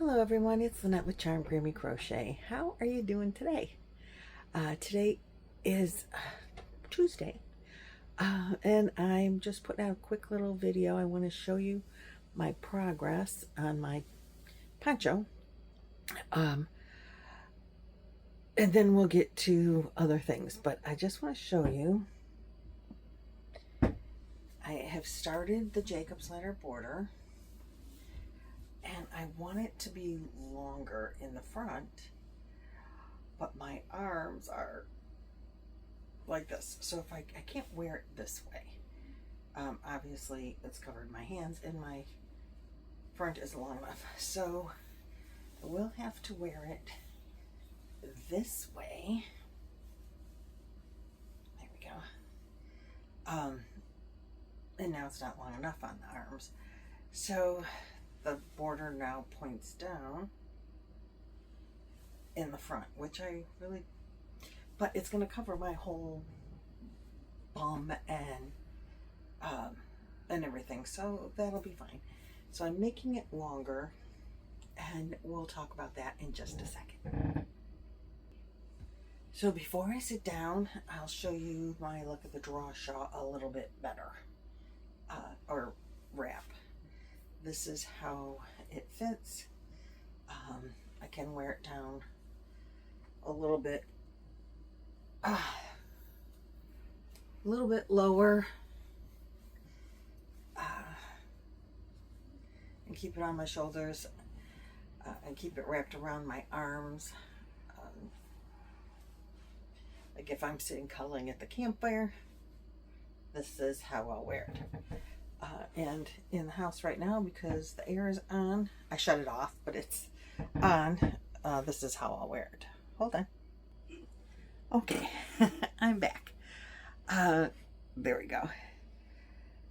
Hello everyone, it's Lynette with Charmed Grammy Crochet. How are you doing today? Today is Tuesday, and I'm just putting out a quick little video. I want to show you my progress on my poncho, and then we'll get to other things, but I just want to show you. I have started the Jacob's Ladder border, and I want it to be longer in the front, but my arms are like this. So if I can't wear it this way, obviously it's covered my hands and my front is long enough. So I will have to wear it this way. There we go. And now it's not long enough on the arms. So the border now points down in the front, which I really, but it's going to cover my whole bum and everything, so that'll be fine. So I'm making it longer, and we'll talk about that in just a second. So before I sit down, I'll show you my look at the draw shawl a little bit better, or wrap. This is how it fits. I can wear it down a little bit lower, and keep it on my shoulders, and keep it wrapped around my arms. Like if I'm sitting cuddling at the campfire, this is how I'll wear it. And in the house right now, because the air is on, I shut it off, but it's on. This is how I'll wear it. Hold on. Okay, I'm back. There we go.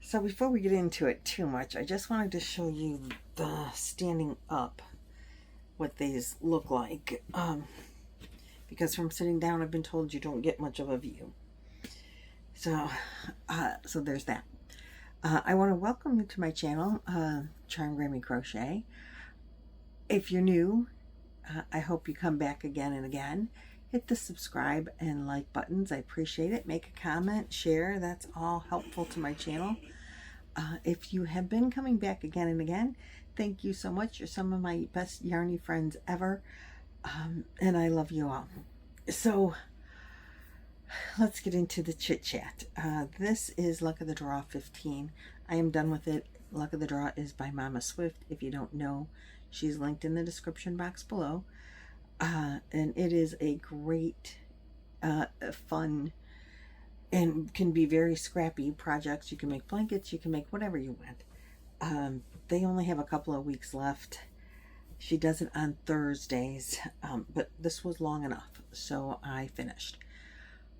So before we get into it too much, I just wanted to show you the standing up, what these look like. Because from sitting down, I've been told you don't get much of a view. So there's that. I want to welcome you to my channel, Charmed Grammy Crochet. If you're new, I hope you come back again and again. Hit the subscribe and like buttons. I appreciate it. Make a comment, share. That's all helpful to my channel. If you have been coming back again and again, thank you so much. You're some of my best yarny friends ever. And I love you all. So let's get into the chit chat. This is Luck of the Draw 15. I am done with it. Luck of the Draw is by Mama Swift. If you don't know, she's linked in the description box below. And it is a great, fun, and can be very scrappy projects. You can make blankets, you can make whatever you want. They only have a couple of weeks left. She does it on Thursdays, but this was long enough, so I finished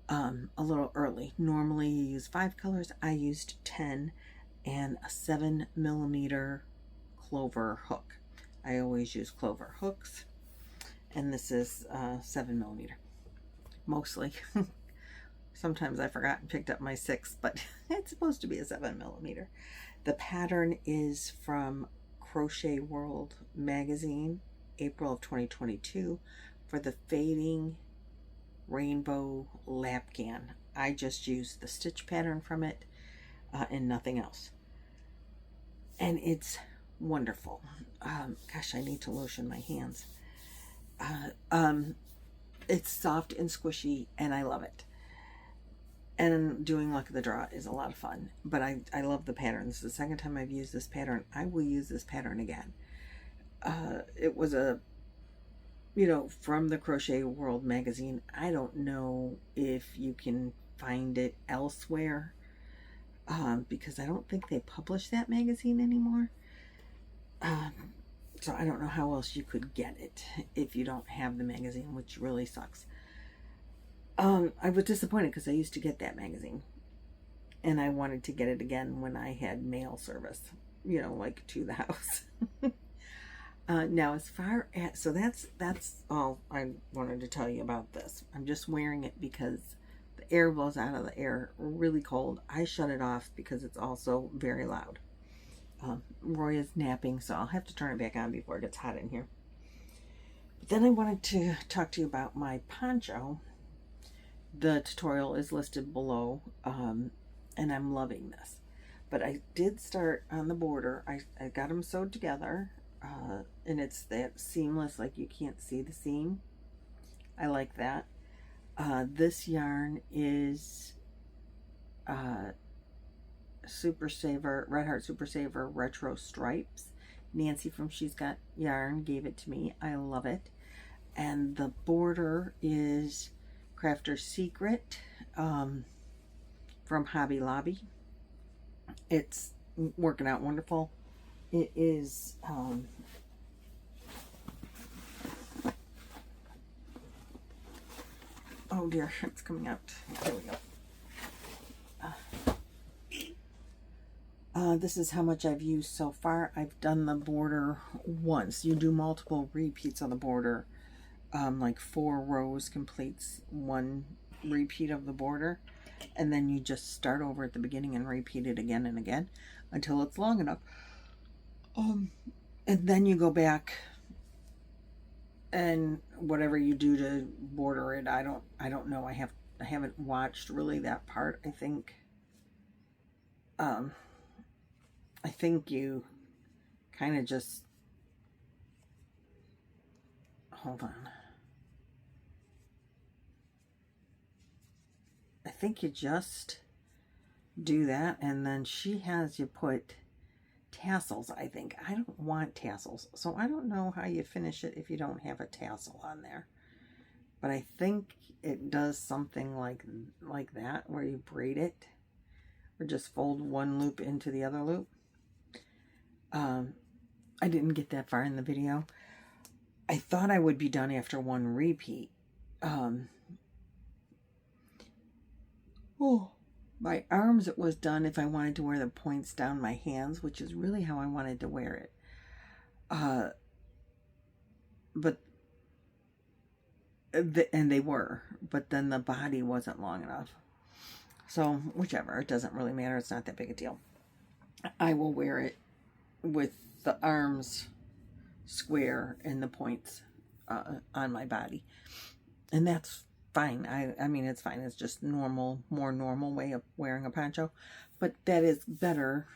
a little early. Normally you use 5 colors. I used 10 and a 7mm clover hook. I always use clover hooks, and this is 7mm mostly. Sometimes I forgot and picked up my 6, but it's supposed to be a 7mm. The pattern is from Crochet World magazine, April of 2022, for the Fading Rainbow Lapcan. I just used the stitch pattern from it and nothing else, and it's wonderful. Gosh, I need to lotion my hands. It's soft and squishy, and I love it. And doing Luck of the Draw is a lot of fun, but I love the pattern. This is the second time I've used this pattern. I will use this pattern again. It was from the Crochet World magazine. I don't know if you can find it elsewhere, because I don't think they publish that magazine anymore. So I don't know how else you could get it if you don't have the magazine, which really sucks. I was disappointed because I used to get that magazine, and I wanted to get it again when I had mail service, like to the house. Now, as far as, so that's all I wanted to tell you about this. I'm just wearing it because the air blows out of the air really cold. I shut it off because it's also very loud. Roy is napping, so I'll have to turn it back on before it gets hot in here. Then I wanted to talk to you about my poncho. The tutorial is listed below, and I'm loving this. But I did start on the border. I got them sewed together, and it's that seamless, like you can't see the seam. I like that. This yarn is Super Saver, Red Heart Super Saver Retro Stripes. Nancy from She's Got Yarn gave it to me. I love it. And the border is Crafter's Secret from Hobby Lobby. It's working out wonderful. It is oh dear, it's coming out. There we go. This is how much I've used so far. I've done the border once. You do multiple repeats on the border. Like 4 rows completes 1 repeat of the border. And then you just start over at the beginning and repeat it again and again until it's long enough. And then you go back and whatever you do to border it, I don't know. I haven't watched really that part. I think you kind of just, hold on. I think you just do that, and then she has you put tassels, I think. I don't want tassels, so I don't know how you finish it if you don't have a tassel on there. But I think it does something like that, where you braid it, or just fold one loop into the other loop. I didn't get that far in the video. I thought I would be done after 1 repeat. My arms, it was done if I wanted to wear the points down my hands, which is really how I wanted to wear it. And they were, but then the body wasn't long enough. So whichever, it doesn't really matter. It's not that big a deal. I will wear it with the arms square and the points on my body, and that's fine. I mean, it's fine. It's just more normal way of wearing a poncho, but that is better.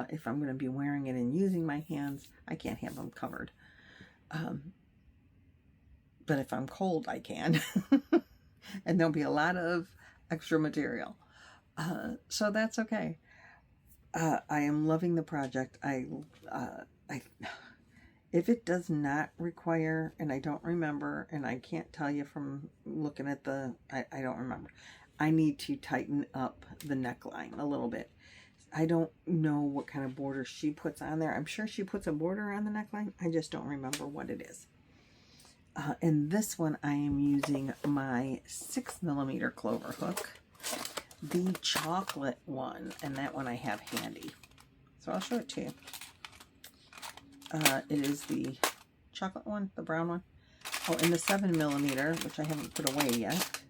If I'm going to be wearing it and using my hands, I can't have them covered. But if I'm cold, I can. And there'll be a lot of extra material. So that's okay. I am loving the project. If it does not require, and I don't remember, and I can't tell you from looking at I don't remember. I need to tighten up the neckline a little bit. I don't know what kind of border she puts on there. I'm sure she puts a border on the neckline. I just don't remember what it is. And this one, I am using my 6mm clover hook, the chocolate one, and that one I have handy. So I'll show it to you. It is the chocolate one, the brown one. Oh, and the 7mm, which I haven't put away yet,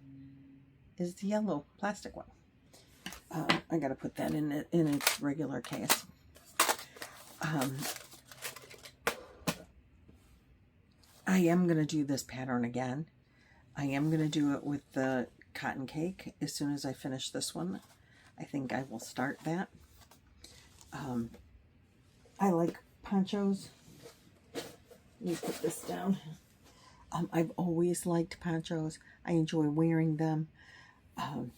is the yellow plastic one. I gotta put that in its regular case. I am gonna do this pattern again. I am gonna do it with the cotton cake as soon as I finish this one. I think I will start that. I like ponchos. Let me put this down. I've always liked ponchos. I enjoy wearing them. I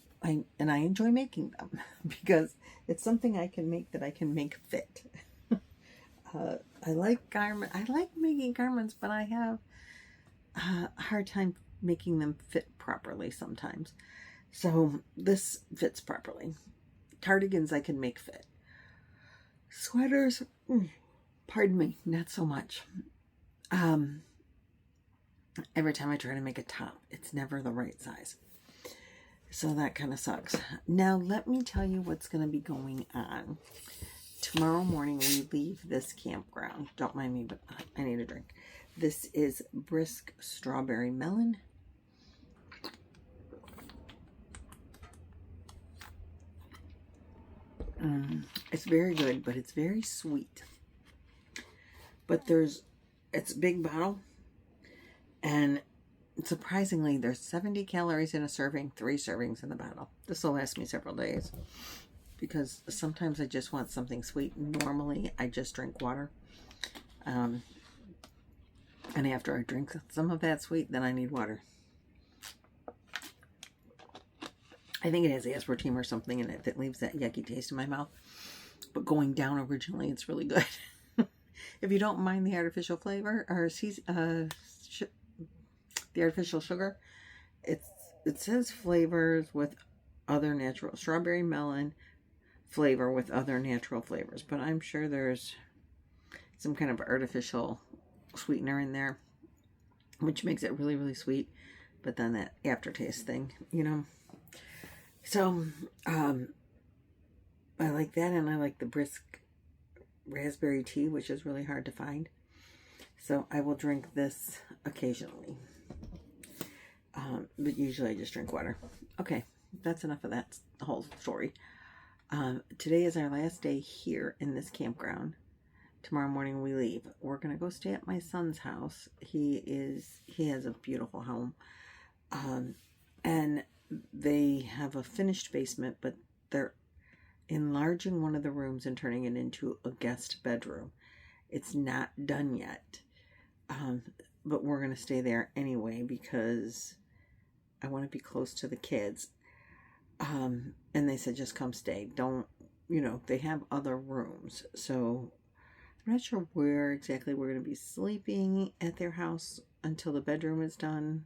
enjoy making them because it's something I can make that I can make fit. I like making garments, but I have a hard time making them fit properly sometimes. So this fits properly. Cardigans I can make fit. Sweaters, pardon me, not so much. Every time I try to make a top, it's never the right size. So that kind of sucks. Now let me tell you what's going to be going on. Tomorrow morning we leave this campground. Don't mind me, but I need a drink. This is Brisk Strawberry Melon. It's very good, but it's very sweet. But it's a big bottle, And surprisingly, there's 70 calories in a serving, 3 servings in the bottle. This will last me several days because sometimes I just want something sweet. Normally, I just drink water. And after I drink some of that sweet, then I need water. I think it has aspartame or something in it that leaves that yucky taste in my mouth. But going down originally, it's really good. If you don't mind the artificial flavor or the artificial sugar, it says flavors with other natural strawberry melon flavor with other natural flavors, but I'm sure there's some kind of artificial sweetener in there, which makes it really, really sweet. But then that aftertaste thing, you know. So I like that, and I like the brisk raspberry tea, which is really hard to find. So I will drink this occasionally. But usually I just drink water. Okay, that's enough of that whole story. Today is our last day here in this campground. Tomorrow morning we leave. We're going to go stay at my son's house. He has a beautiful home. And they have a finished basement, but they're enlarging one of the rooms and turning it into a guest bedroom. It's not done yet. But we're going to stay there anyway because I want to be close to the kids. And they said, just come stay. Don't, you know, they have other rooms. So I'm not sure where exactly we're going to be sleeping at their house until the bedroom is done.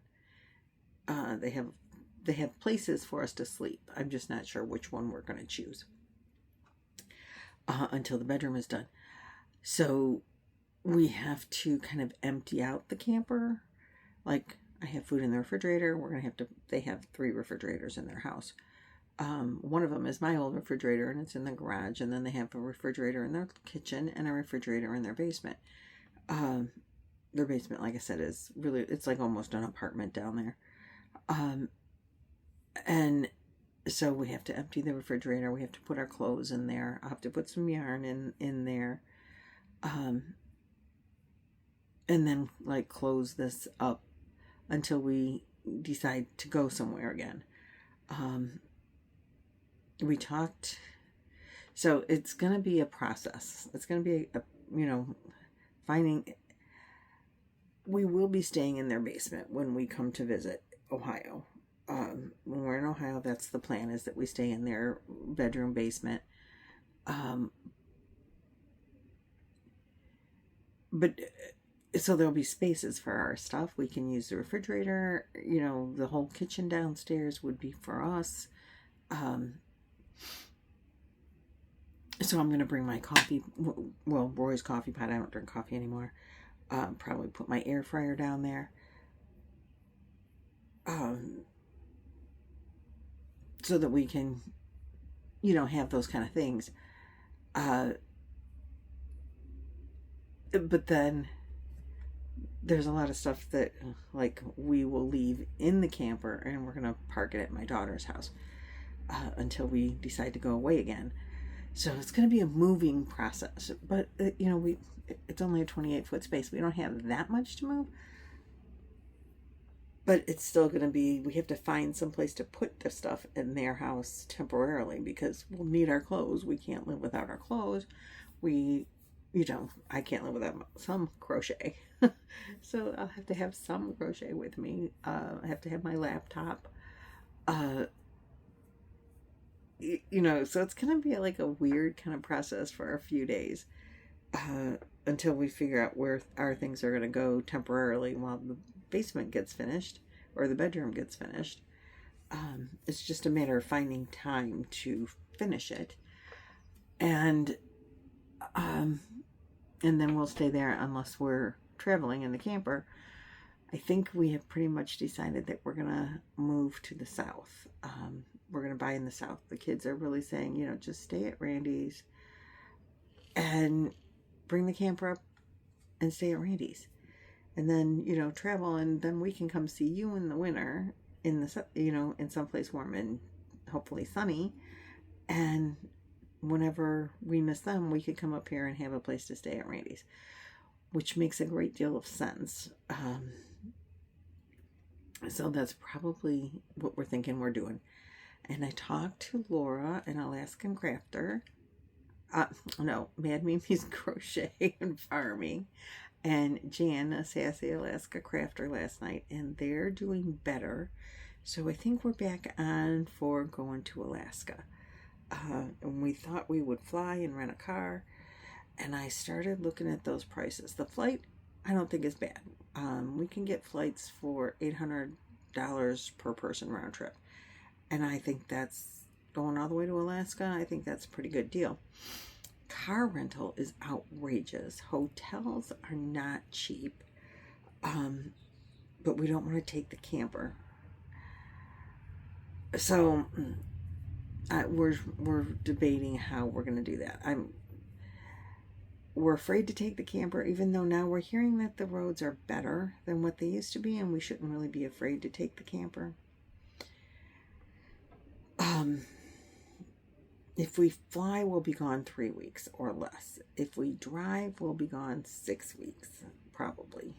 They have places for us to sleep. I'm just not sure which one we're going to choose until the bedroom is done. So we have to kind of empty out the camper. Like, I have food in the refrigerator. They have 3 refrigerators in their house. One of them is my old refrigerator, and it's in the garage. And then they have a refrigerator in their kitchen and a refrigerator in their basement. Their basement, like I said, is really, it's like almost an apartment down there. And so we have to empty the refrigerator. We have to put our clothes in there. I'll have to put some yarn in there. And then like close this up until we decide to go somewhere again. We talked, so it's going to be a process. It's going to be we will be staying in their basement when we come to visit Ohio. When we're in Ohio, that's the plan, is that we stay in their bedroom basement. But so there'll be spaces for our stuff. We can use the refrigerator, the whole kitchen downstairs would be for us. So I'm going to bring my coffee, Roy's coffee pot. I don't drink coffee anymore. Probably put my air fryer down there. So that we can, have those kind of things. But then there's a lot of stuff that, like, we will leave in the camper and we're going to park it at my daughter's house until we decide to go away again. So it's going to be a moving process. But, it's only a 28-foot space. We don't have that much to move. But it's still going to be, we have to find some place to put the stuff in their house temporarily because we'll need our clothes. We can't live without our clothes. I can't live without some crochet. So I'll have to have some crochet with me. I have to have my laptop. So it's going to be like a weird kind of process for a few days until we figure out where our things are going to go temporarily while the basement gets finished or the bedroom gets finished. It's just a matter of finding time to finish it. And then we'll stay there unless we're traveling in the camper. I think we have pretty much decided that we're going to move to the south. We're going to buy in the south. The kids are really saying, just stay at Randy's and bring the camper up and stay at Randy's. And then, travel, and then we can come see you in the winter in someplace warm and hopefully sunny. And whenever we miss them, we could come up here and have a place to stay at Randy's, which makes a great deal of sense. So that's probably what we're thinking we're doing. And I talked to Laura, an Alaskan crafter. No, Mad Mimi's Crochet and Farming. And Jan, a sassy Alaska crafter, last night. And they're doing better. So I think we're back on for going to Alaska. And we thought we would fly and rent a car. And I started looking at those prices. The flight, I don't think is bad. We can get flights for $800 per person round trip. And I think that's going all the way to Alaska. I think that's a pretty good deal. Car rental is outrageous. Hotels are not cheap. But we don't want to take the camper. So we're debating how we're going to do that. We're afraid to take the camper, even though now we're hearing that the roads are better than what they used to be, and we shouldn't really be afraid to take the camper. If we fly, we'll be gone 3 weeks or less. If we drive, we'll be gone 6 weeks, probably.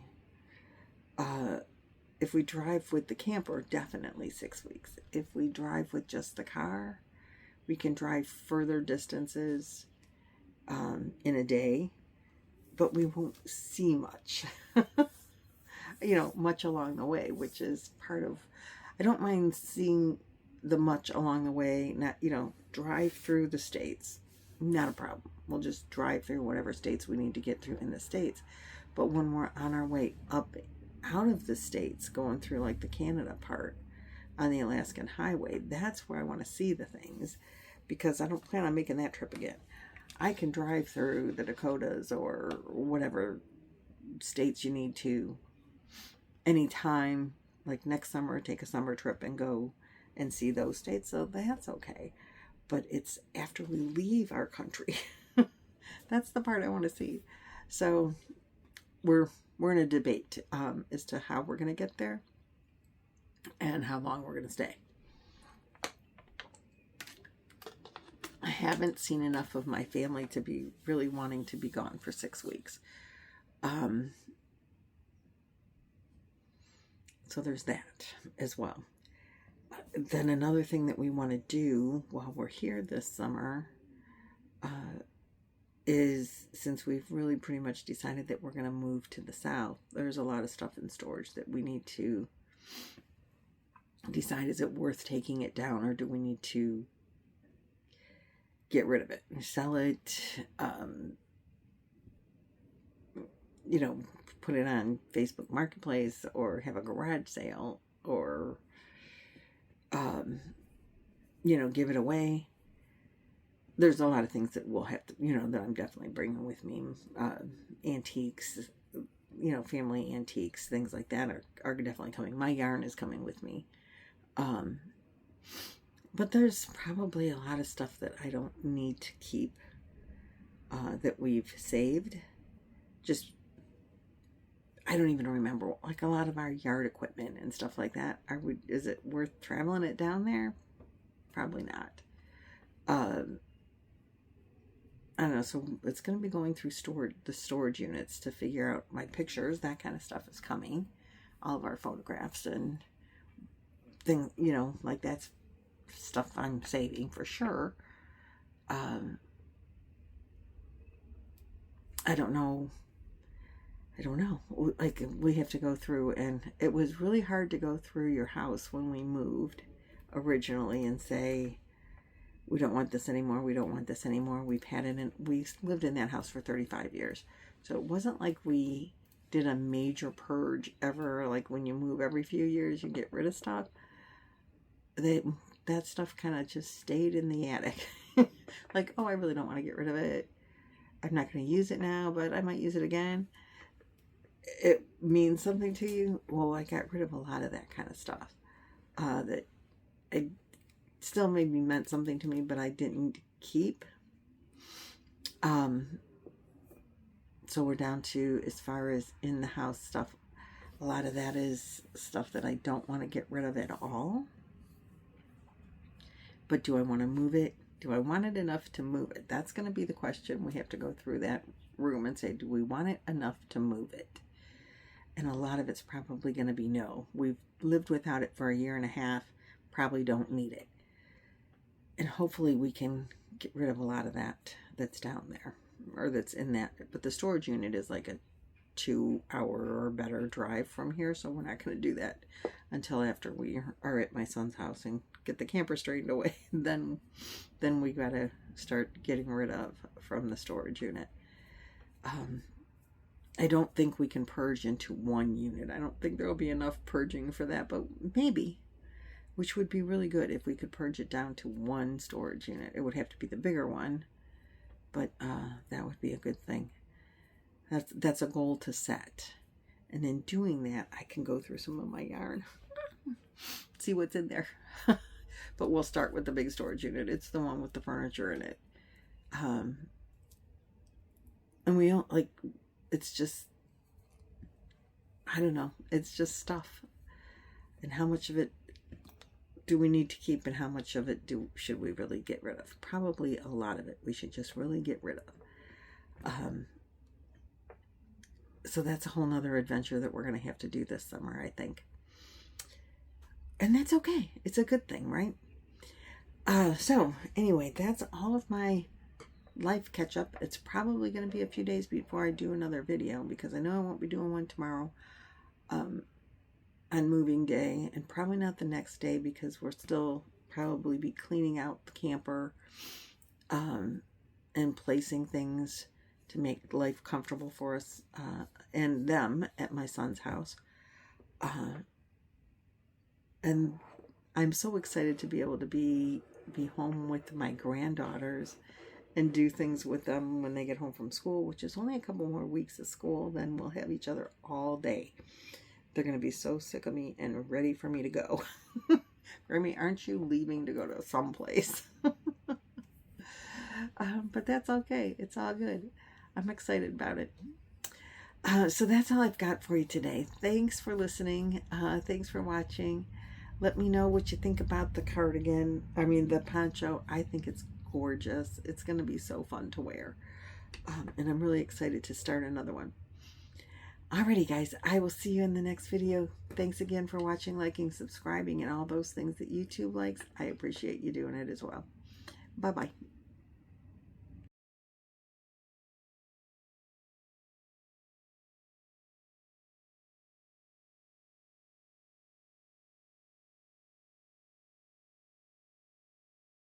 If we drive with the camper, definitely 6 weeks. If we drive with just the car, we can drive further distances in a day, but we won't see much, much along the way, which is part of, I don't mind seeing the much along the way, not, drive through the states, not a problem. We'll just drive through whatever states we need to get through in the states. But when we're on our way up out of the states, going through like the Canada part on the Alaskan highway, that's where I want to see the things, because I don't plan on making that trip again. I can drive through the Dakotas or whatever states you need to anytime, like next summer, take a summer trip and go and see those states. So that's okay. But it's after we leave our country. That's the part I want to see. So we're in a debate as to how we're going to get there and how long we're going to stay. I haven't seen enough of my family to be really wanting to be gone for 6 weeks. So there's that as well. Then another thing that we want to do while we're here this summer is, since we've really pretty much decided that we're going to move to the south, there's a lot of stuff in storage that we need to decide, is it worth taking it down, or do we need to get rid of it, sell it, put it on Facebook Marketplace, or have a garage sale, or give it away. There's a lot of things that we'll have to, that I'm definitely bringing with me. Antiques, family antiques, things like that are definitely coming. My yarn is coming with me. But there's probably a lot of stuff that I don't need to keep, that we've saved. Just, I don't even remember, like a lot of our yard equipment and stuff like that. Is it worth traveling it down there? Probably not. I don't know, so it's going to be going through the storage units to figure out my pictures. That kind of stuff is coming. All of our photographs and things, like that's stuff I'm saving for sure. I don't know. Like, we have to go through, and it was really hard to go through your house when we moved originally and say, we don't want this anymore. We don't want this anymore. We lived in that house for 35 years. So it wasn't like we did a major purge ever. Like when you move every few years, you get rid of stuff. That stuff kind of just stayed in the attic. Like, oh, I really don't want to get rid of it. I'm not going to use it now, but I might use it again. It means something to you. Well, I got rid of a lot of that kind of stuff. That it still maybe meant something to me, but I didn't keep. So we're down to, as far as in the house stuff, a lot of that is stuff that I don't want to get rid of at all. But do I want to move it? Do I want it enough to move it? That's going to be the question. We have to go through that room and say, do we want it enough to move it? And a lot of it's probably going to be no. We've lived without it for a year and a half. Probably don't need it. And hopefully we can get rid of a lot of that that's down there. Or that's in that. But the storage unit is like a 2-hour or better drive from here. So we're not going to do that until after we are at my son's house and get the camper straightened away. Then we got to start getting rid of from the storage unit. I don't think we can purge into one unit. I don't think there'll be enough purging for that, but maybe, which would be really good if we could purge it down to one storage unit. It would have to be the bigger one, but that would be a good thing. That's a goal to set. And in doing that, I can go through some of my yarn, see what's in there. But we'll start with the big storage unit. It's the one with the furniture in it. And we don't like, it's just, I don't know, it's just stuff. And how much of it do we need to keep, and how much of it should we really get rid of? Probably a lot of it we should just really get rid of. So that's a whole nother adventure that we're going to have to do this summer, I think. And that's okay. It's a good thing, right? So anyway, that's all of my life catch up. It's probably going to be a few days before I do another video, because I know I won't be doing one tomorrow on moving day, and probably not the next day, because we're still probably be cleaning out the camper and placing things to make life comfortable for us and them at my son's house. And I'm so excited to be able to be home with my granddaughters and do things with them when they get home from school, which is only a couple more weeks of school. Then we'll have each other all day. They're going to be so sick of me and ready for me to go. Grammy, aren't you leaving to go to someplace? But that's okay. It's all good. I'm excited about it. So that's all I've got for you today. Thanks for listening. Thanks for watching. Let me know what you think about the cardigan. I mean, the poncho. I think it's gorgeous. It's going to be so fun to wear. And I'm really excited to start another one. Alrighty, guys. I will see you in the next video. Thanks again for watching, liking, subscribing, and all those things that YouTube likes. I appreciate you doing it as well. Bye-bye.